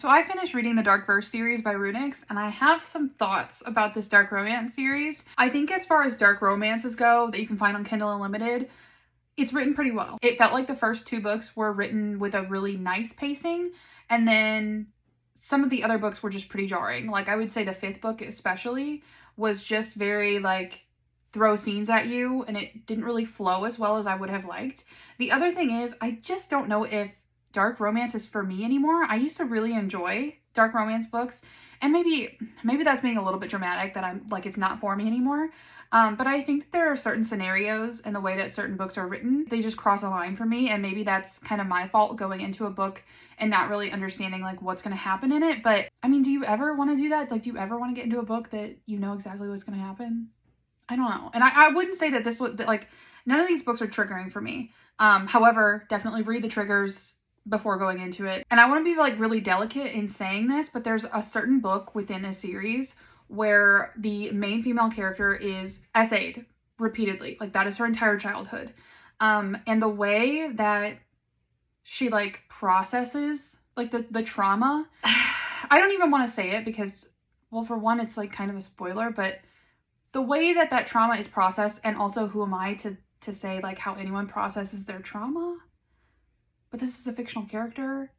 So I finished reading the Dark Verse series by RuNyx, and I have some thoughts about this dark romance series. I think as far as dark romances go that you can find on Kindle Unlimited, it's written pretty well. It felt like the first 2 books were written with a really nice pacing, and then some of the other books were just pretty jarring. Like, I would say the 5th book especially was just very like throw scenes at you, and it didn't really flow as well as I would have liked. The other thing is, I just don't know if dark romance is for me anymore. I used to really enjoy dark romance books, and maybe that's being a little bit dramatic, that I'm like, it's not for me anymore. But I think that there are certain scenarios and the way that certain books are written, they just cross a line for me, and maybe that's kind of my fault going into a book and not really understanding like what's going to happen in it. But I mean, do you ever want to do that? Like, do you ever want to get into a book that you know exactly what's going to happen? I don't know. And I wouldn't say that this was like, none of these books are triggering for me. However, definitely read the triggers before going into it. And I want to be like really delicate in saying this, but there's a certain book within a series where the main female character is essayed repeatedly. Like, that is her entire childhood. And the way that she like processes like the trauma, I don't even want to say it because, well, for one, it's like kind of a spoiler, but the way that that trauma is processed, and also who am I to say like how anyone processes their trauma? But this is a fictional character.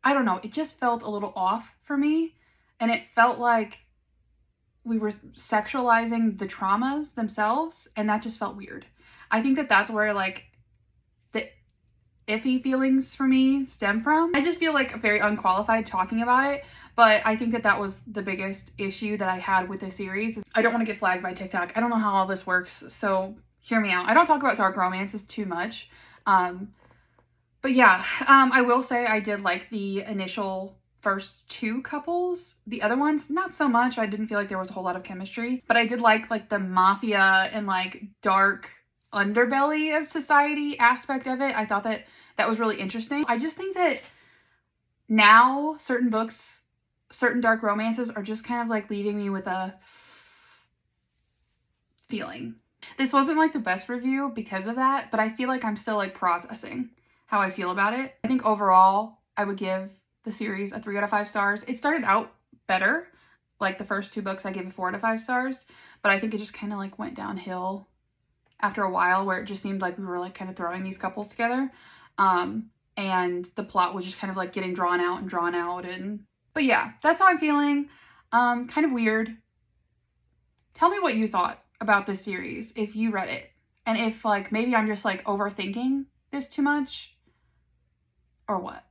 I don't know. It just felt a little off for me. And it felt like we were sexualizing the traumas themselves. And that just felt weird. I think that that's where like the iffy feelings for me stem from. I just feel like very unqualified talking about it. But I think that that was the biggest issue that I had with the series. I don't want to get flagged by TikTok. I don't know how all this works. So hear me out. I don't talk about dark romances too much. But yeah, I will say I did like the initial first 2 couples. The other ones, not so much. I didn't feel like there was a whole lot of chemistry, but I did like the mafia and like dark underbelly of society aspect of it. I thought that that was really interesting. I just think that now certain books, certain dark romances are just kind of like leaving me with a feeling. This wasn't like the best review because of that, but I feel like I'm still like processing how I feel about it. I think overall, I would give the series a 3 out of 5 stars. It started out better. Like the first 2 books, I gave a 4 out of 5 stars, but I think it just kind of like went downhill after a while, where it just seemed like we were like kind of throwing these couples together. And the plot was just kind of like getting drawn out. But yeah, that's how I'm feeling. Kind of weird. Tell me what you thought about this series if you read it, and if like maybe I'm just like overthinking this too much, or what?